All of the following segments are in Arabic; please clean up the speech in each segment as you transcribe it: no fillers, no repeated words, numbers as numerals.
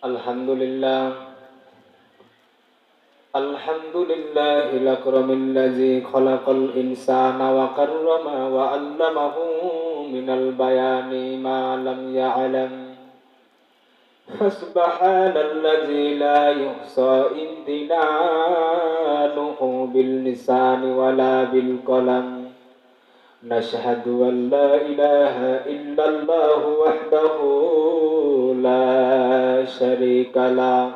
الحمد لله الحمد لله الأكرم الذي خلق الإنسان وكرم وعلمه من البيان ما لم يعلم فسبحان الذي لا يحصى امتنانه باللسان ولا بالقلم نشهد أن لا إله إلا الله وحده لا شريك له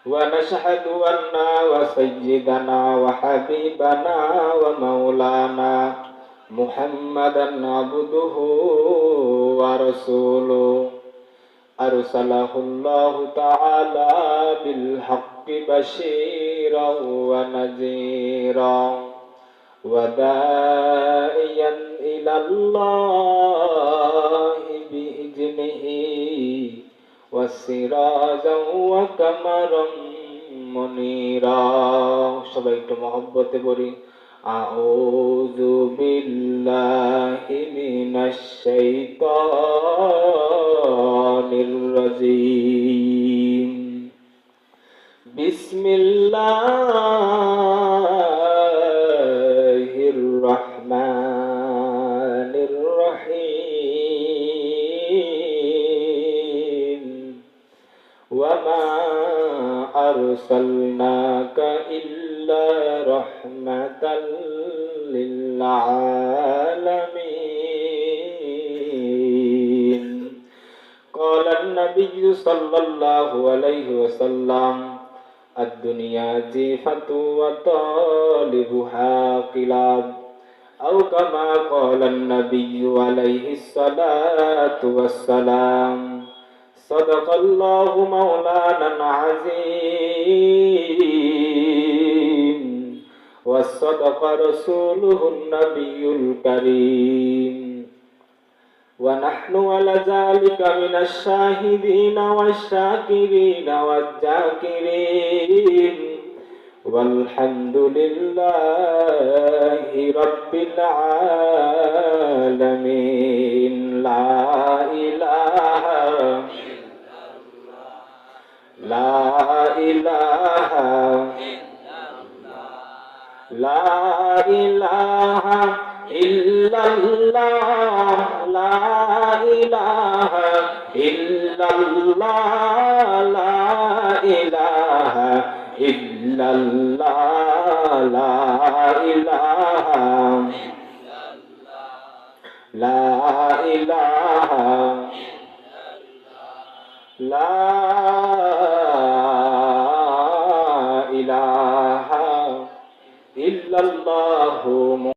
ونشهد أن وسيدنا وحبيبنا ومولانا محمدا عبده ورسوله أرسله الله تعالى بالحق بشيرا ونذيرا وداعيا إلى الله بإذنه وسراجا وقمرا منيرا সবাই একটু মহব্বতে পড়ি আউযু বিল্লাহি মিনাশ শাইতানির রাজীম বিসমিল্লাহির রহমানির রহিম وما أرسلناك إلا رحمة للعالمين قال النبي صلى الله عليه وسلم الدنيا جيفة وطالبها كلاب أو كما قال النبي عليه الصلاة والسلام صدق الله مولانا العظيم وصدق رسوله النبي الكريم ونحن على ذلك من الشاهدين والشاكرين والذاكرين والحمد لله رب العالمين لا إله لا إله لا إله إلا الله لا إله إلا الله لا إله إلا الله لا إله لا إله لا إله إلا الله